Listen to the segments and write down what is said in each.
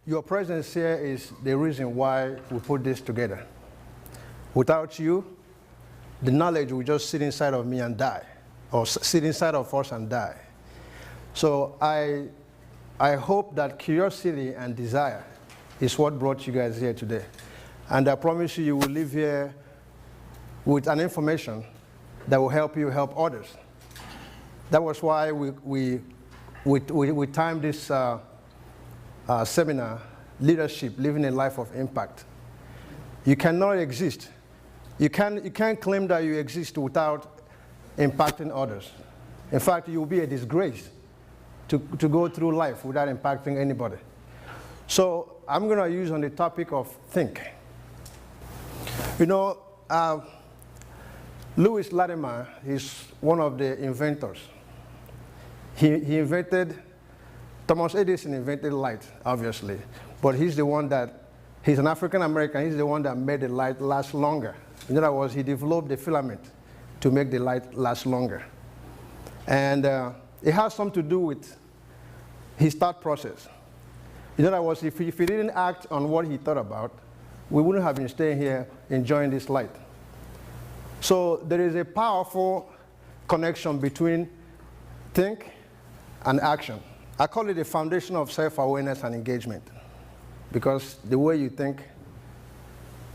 your presence here is the reason why we put this together. Without you, the knowledge will just sit inside of me and die, or sit inside of us and die. So I hope that curiosity and desire is what brought you guys here today. And I promise you, you will leave here with an information that will help you help others. That was why we timed this seminar, Leadership, Living a Life of Impact. You cannot exist. You can't claim that you exist without impacting others. In fact, you will be a disgrace to go through life without impacting anybody. So I'm going to use on the topic of think. You know, Louis Latimer is one of the inventors. He invented, Thomas Edison invented light, obviously, but he's the one that, he's an African American, he's the one that made the light last longer. In other words, he developed the filament to make the light last longer. And it has something to do with his thought process. In other words, if he didn't act on what he thought about, we wouldn't have been staying here enjoying this light. So there is a powerful connection between think and action. I call it the foundation of self-awareness and engagement, because the way you think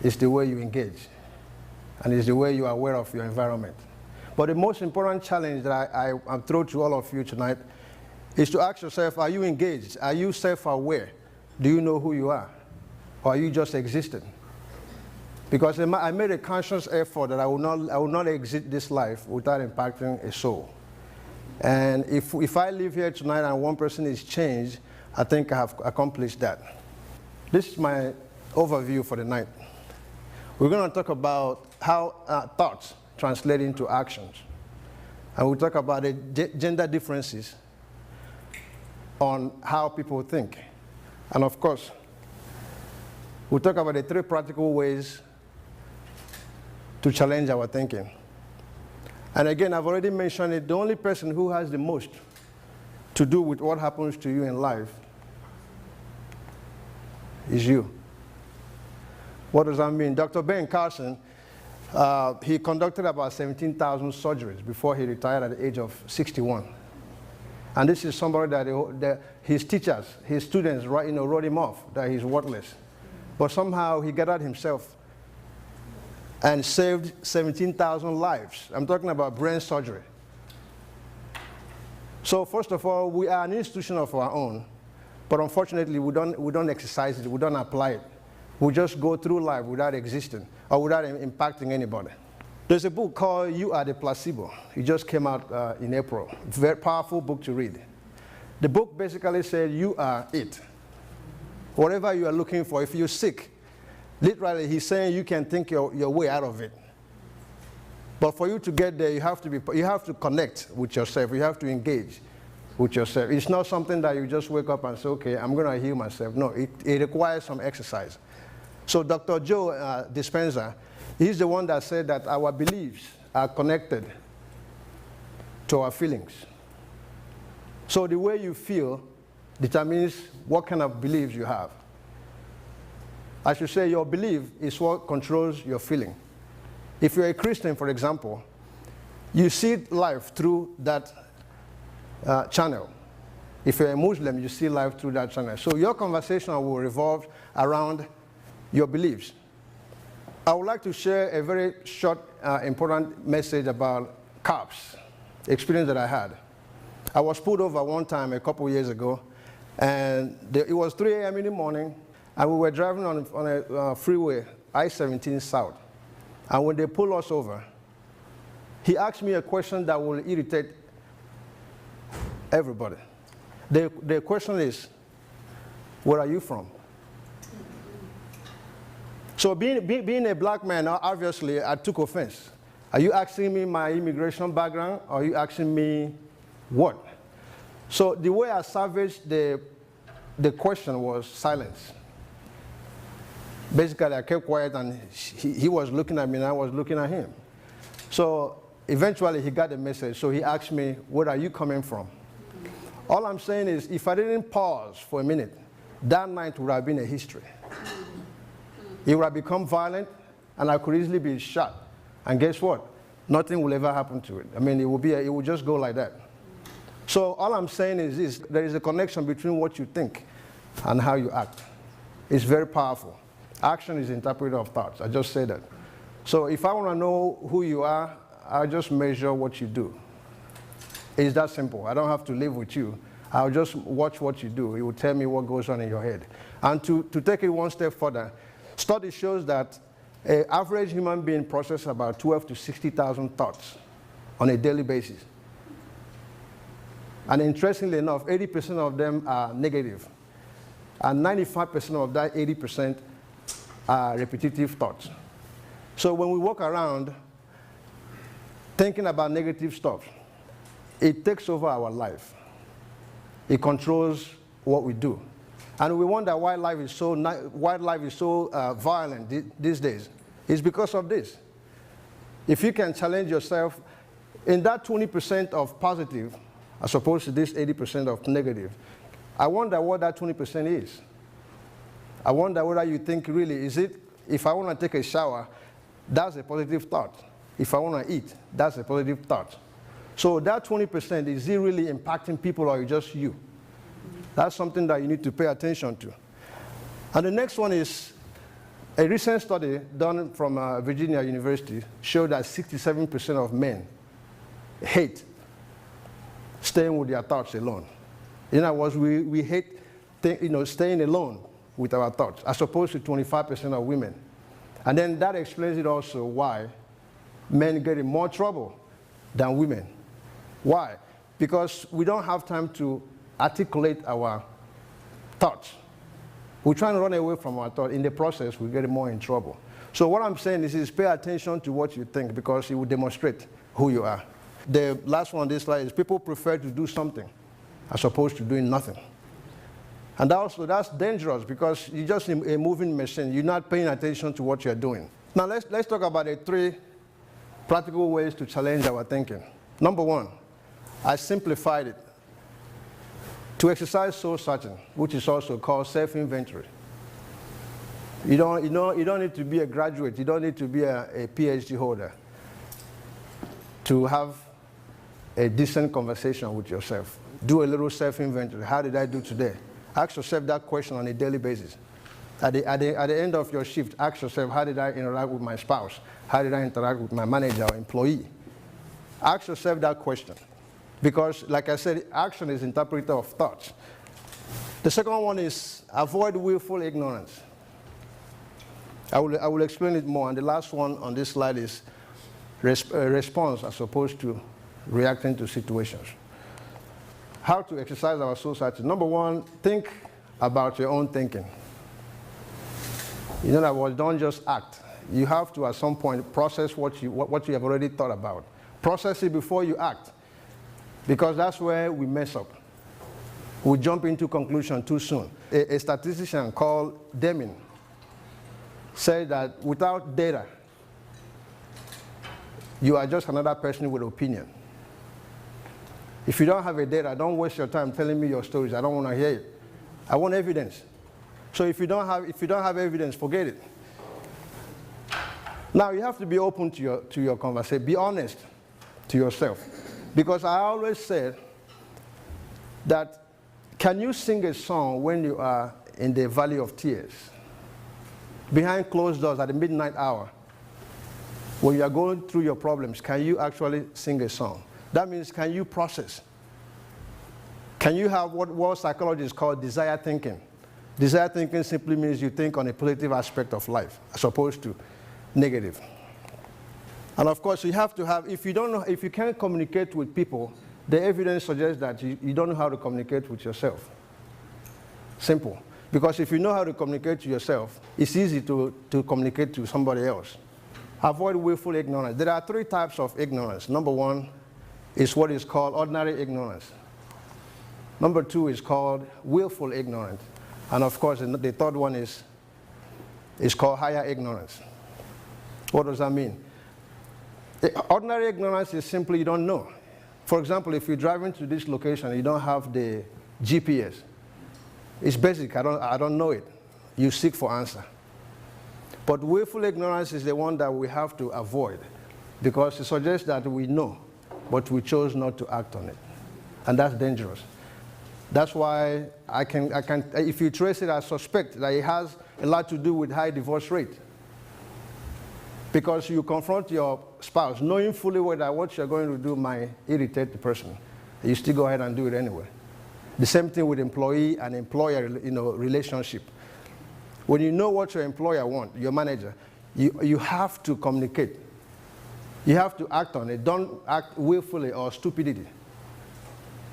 is the way you engage, and is the way you are aware of your environment. But the most important challenge that I'm throwing to all of you tonight is to ask yourself, are you engaged? Are you self-aware? Do you know who you are? Or are you just existing? Because I made a conscious effort that I will not exit this life without impacting a soul. And if I live here tonight and one person is changed, I think I have accomplished that. This is my overview for the night. We're going to talk about how thoughts translate into actions. And we'll talk about the gender differences on how people think. And of course, we'll talk about the 3 practical ways to challenge our thinking. And again, I've already mentioned it, the only person who has the most to do with what happens to you in life is you. What does that mean? Dr. Ben Carson, he conducted about 17,000 surgeries before he retired at the age of 61. And this is somebody that his teachers, his students, wrote him off, that he's worthless. But somehow he gathered himself and saved 17,000 lives. I'm talking about brain surgery. So first of all, we are an institution of our own, but unfortunately we don't exercise it, we don't apply it. We just go through life without existing or without impacting anybody. There's a book called You Are the Placebo. It just came out in April. Very powerful book to read. The book basically said you are it. Whatever you are looking for, if you're sick, literally he's saying you can think your way out of it. But for you to get there, you have to connect with yourself. You have to engage with yourself. It's not something that you just wake up and say, okay, I'm going to heal myself. No, it requires some exercise. So Dr. Joe Dispenza, he's the one that said that our beliefs are connected to our feelings. So the way you feel determines what kind of beliefs you have. I should say your belief is what controls your feeling. If you're a Christian, for example, you see life through that channel. If you're a Muslim, you see life through that channel. So your conversation will revolve around your beliefs. I would like to share a very short, important message about cops, experience that I had. I was pulled over one time a couple years ago, and it was 3 a.m. in the morning, and we were driving on a freeway, I-17 South. And when they pulled us over, he asked me a question that will irritate everybody. The question is, where are you from? So being a black man, obviously, I took offense. Are you asking me my immigration background, or are you asking me what? So the way I salvaged the question was silence. Basically, I kept quiet, and he was looking at me, and I was looking at him. So eventually, he got the message. So he asked me, where are you coming from? All I'm saying is, if I didn't pause for a minute, that night would have been a history. It would have become violent, and I could easily be shot. And guess what? Nothing will ever happen to it. I mean, it will just go like that. So all I'm saying is this: there is a connection between what you think and how you act. It's very powerful. Action is the interpreter of thoughts. I just said that. So if I want to know who you are, I'll just measure what you do. It's that simple. I don't have to live with you. I'll just watch what you do. It will tell me what goes on in your head. And to take it one step further, study shows that an average human being processes about 12 to 60,000 thoughts on a daily basis. And interestingly enough, 80% of them are negative. And 95% of that 80% are repetitive thoughts. So when we walk around thinking about negative stuff, it takes over our life. It controls what we do. And we wonder why life is so violent these days. It's because of this. If you can challenge yourself in that 20% of positive, as opposed to this 80% of negative, I wonder what that 20% is. I wonder whether you think really, is it, if I want to take a shower, that's a positive thought. If I want to eat, that's a positive thought. So that 20%, is it really impacting people, or just you? That's something that you need to pay attention to. And the next one is a recent study done from Virginia University showed that 67% of men hate staying with their thoughts alone. In other words, we hate staying alone with our thoughts, as opposed to 25% of women. And then that explains it also why men get in more trouble than women. Why? Because we don't have time to articulate our thoughts. We're trying to run away from our thoughts. In the process, we get more in trouble. So what I'm saying is pay attention to what you think, because it will demonstrate who you are. The last one on this slide is people prefer to do something as opposed to doing nothing. And that's dangerous, because you're just a moving machine. You're not paying attention to what you're doing. Now let's talk about the 3 practical ways to challenge our thinking. Number 1, I simplified it. To exercise soul searching, which is also called self-inventory. You don't need to be a graduate. You don't need to be a PhD holder to have a decent conversation with yourself. Do a little self-inventory. How did I do today? Ask yourself that question on a daily basis. At the end of your shift, ask yourself, how did I interact with my spouse? How did I interact with my manager or employee? Ask yourself that question. Because, like I said, action is interpreter of thoughts. The second one is avoid willful ignorance. I will explain it more. And the last one on this slide is response as opposed to reacting to situations. How to exercise our soul searching. Number 1, think about your own thinking. In other words, don't just act. You have to, at some point, process what you have already thought about. Process it before you act. Because that's where we mess up. We jump into conclusion too soon. A statistician called Deming said that without data, you are just another person with opinion. If you don't have a data, don't waste your time telling me your stories. I don't want to hear it. I want evidence. So if you don't have evidence, forget it. Now you have to be open to your conversation. Be honest to yourself. Because I always said that, can you sing a song when you are in the valley of tears? Behind closed doors at the midnight hour, when you are going through your problems, can you actually sing a song? That means, can you process? Can you have what psychologists call desire thinking? Desire thinking simply means you think on a positive aspect of life as opposed to negative. And of course, you have to have, if you can't communicate with people, the evidence suggests that you don't know how to communicate with yourself. Simple. Because if you know how to communicate to yourself, it's easy to communicate to somebody else. Avoid willful ignorance. There are 3 types of ignorance. Number 1 is what is called ordinary ignorance. Number 2 is called willful ignorance. And of course, the third one is called higher ignorance. What does that mean? Ordinary ignorance is simply you don't know. For example, if you're driving to this location, you don't have the GPS. It's basic. I don't know it. You seek for answer. But willful ignorance is the one that we have to avoid, because it suggests that we know, but we chose not to act on it. And that's dangerous. That's why if you trace it, I suspect that it has a lot to do with high divorce rate. Because you confront your spouse knowing fully well that what you're going to do might irritate the person. You still go ahead and do it anyway. The same thing with employee and employer, relationship. When you know what your employer wants, your manager, you have to communicate. You have to act on it. Don't act willfully or stupidity,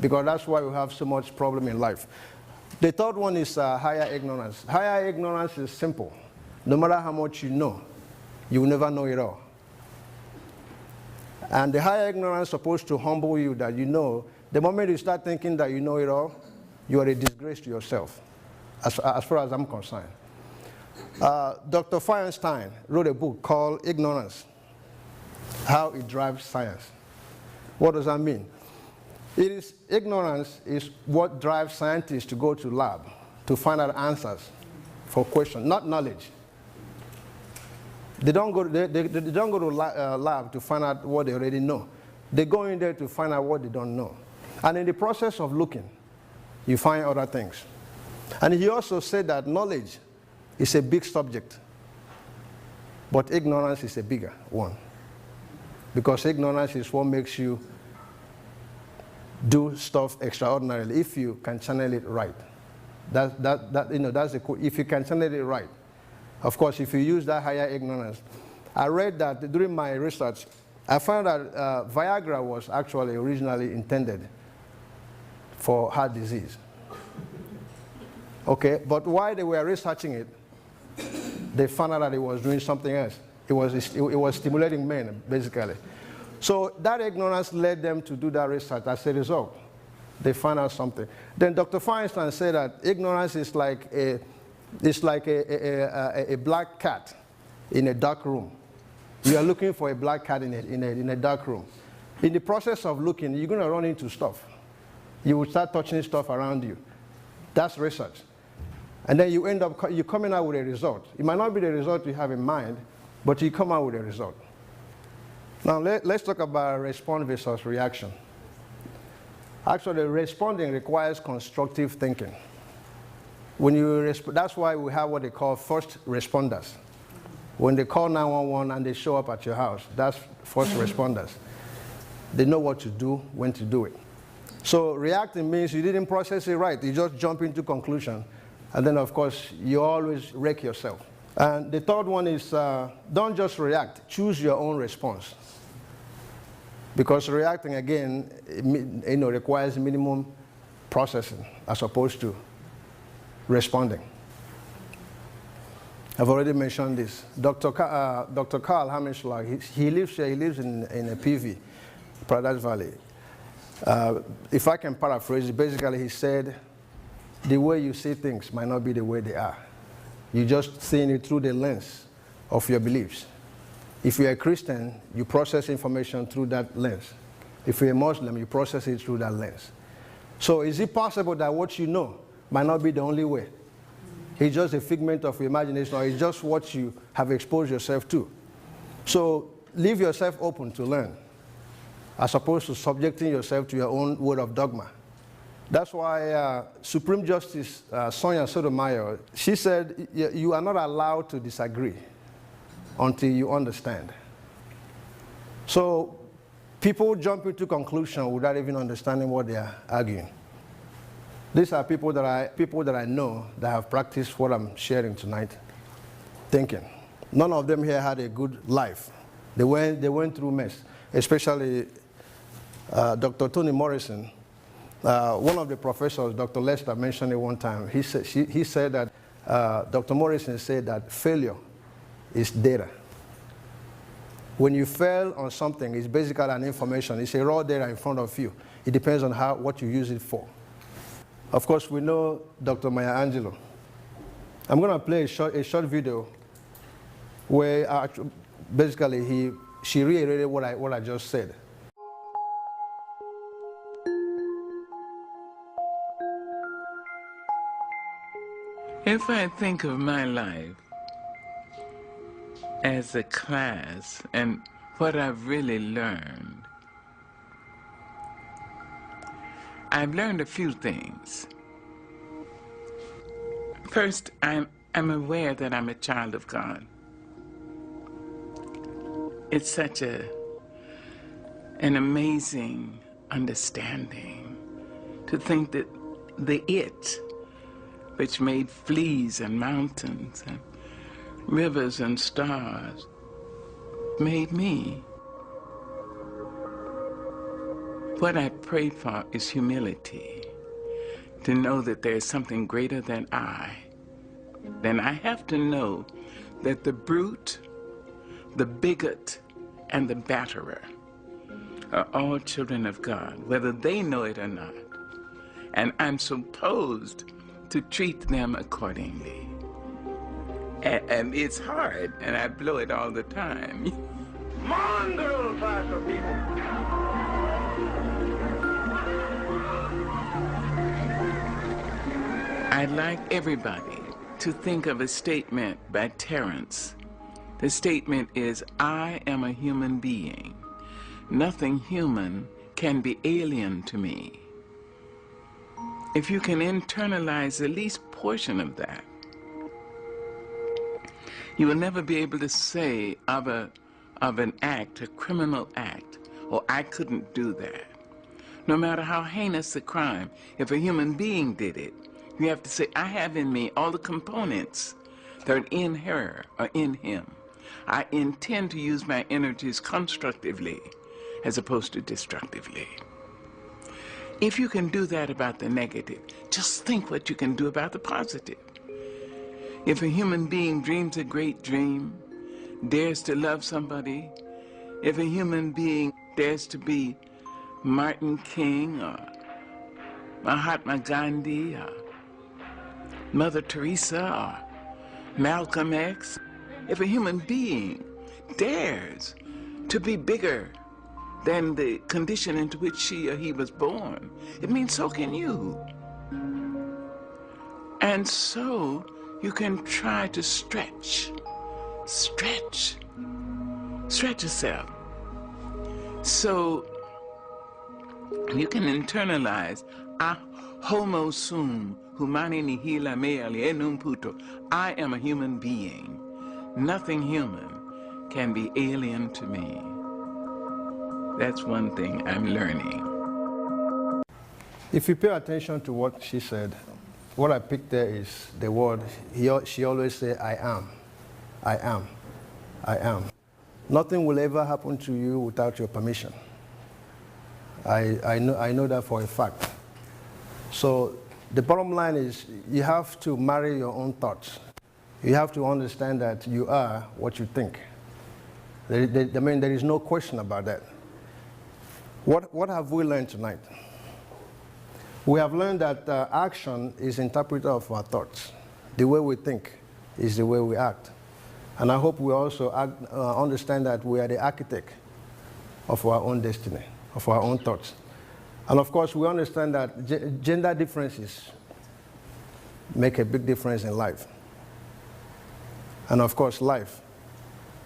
because that's why we have so much problem in life. The third one is higher ignorance. Higher ignorance is simple. No matter how much you know, you will never know it all. And the higher ignorance is supposed to humble you, that you know. The moment you start thinking that you know it all, you are a disgrace to yourself, as far as I'm concerned. Dr. Feinstein wrote a book called Ignorance, How It Drives Science. What does that mean? Ignorance is what drives scientists to go to lab to find out answers for questions, not knowledge. They don't go to lab to find out what they already know. They go in there to find out what they don't know. And in the process of looking, you find other things. And he also said that knowledge is a big subject, but ignorance is a bigger one. Because ignorance is what makes you do stuff extraordinarily if you can channel it right. That's if you can channel it right. Of course, if you use that higher ignorance. I read that during my research, I found that Viagra was actually originally intended for heart disease. Okay, but while they were researching it, they found out that it was doing something else. It was stimulating men, basically. So that ignorance led them to do that research. As a result, they found out something. Then Dr. Feinstein said that ignorance is like a black cat in a dark room. You are looking for a black cat in a dark room. In the process of looking, you're going to run into stuff. You will start touching stuff around you. That's research. And then you're coming out with a result. It might not be the result you have in mind, but you come out with a result. Now let's talk about response versus reaction. Actually, responding requires constructive thinking. That's why we have what they call first responders. When they call 911 and they show up at your house, that's first responders. They know what to do, when to do it. So reacting means you didn't process it right. You just jump into conclusion. And then, of course, you always wreck yourself. And the third one is don't just react. Choose your own response. Because reacting, again, requires minimum processing as opposed to responding. I've already mentioned this. Dr. Karl Hammerschlag, he lives here. He lives in a PV, Paradise Valley. If I can paraphrase it, basically he said, the way you see things might not be the way they are. You're just seeing it through the lens of your beliefs. If you're a Christian, you process information through that lens. If you're a Muslim, you process it through that lens. So is it possible that what you know might not be the only way? It's just a figment of your imagination, or it's just what you have exposed yourself to. So leave yourself open to learn, as opposed to subjecting yourself to your own word of dogma. That's why Supreme Justice Sonia Sotomayor, she said, you are not allowed to disagree until you understand. So people jump into conclusion without even understanding what they are arguing. These are people that I know that have practiced what I'm sharing tonight, thinking. None of them here had a good life. They went through mess, especially Dr. Toni Morrison. One of the professors, Dr. Lester, mentioned it one time. He said that, Dr. Morrison said that failure is data. When you fail on something, it's basically an information. It's a raw data in front of you. It depends on what you use it for. Of course, we know Dr. Maya Angelou. I'm going to play a short video where basically she reiterated what I just said. If I think of my life as a class and what I've really learned, I've learned a few things. First, I'm aware that I'm a child of God. It's such an amazing understanding to think that the it, which made fleas and mountains and rivers and stars, made me. What I prayed for is humility, to know that there's something greater than I. Then I have to know that the brute, the bigot, and the batterer are all children of God, whether they know it or not. And I'm supposed to treat them accordingly. And it's hard, and I blow it all the time. Mongrel class of people. I'd like everybody to think of a statement by Terence. The statement is, I am a human being. Nothing human can be alien to me. If you can internalize the least portion of that, you will never be able to say of an act, a criminal act, or I couldn't do that. No matter how heinous the crime, if a human being did it, you have to say, I have in me all the components that are in her or in him. I intend to use my energies constructively as opposed to destructively. If you can do that about the negative, just think what you can do about the positive. If a human being dreams a great dream, dares to love somebody, if a human being dares to be Martin King or Mahatma Gandhi or Mother Teresa or Malcolm X, if a human being dares to be bigger than the condition into which she or he was born, it means so can you. And so you can try to stretch yourself. So you can internalize, homo sum, humani nihila me alienum puto. I am a human being. Nothing human can be alien to me. That's one thing I'm learning. If you pay attention to what she said, what I picked there is the word, she always said, I am, I am, I am. Nothing will ever happen to you without your permission. I know that for a fact. So the bottom line is you have to marry your own thoughts. You have to understand that you are what you think. I mean, there is no question about that. What have we learned tonight? We have learned that action is interpreter of our thoughts. The way we think is the way we act. And I hope we also understand that we are the architect of our own destiny, of our own thoughts. And of course, we understand that gender differences make a big difference in life. And of course, life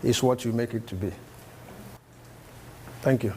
is what you make it to be. Thank you.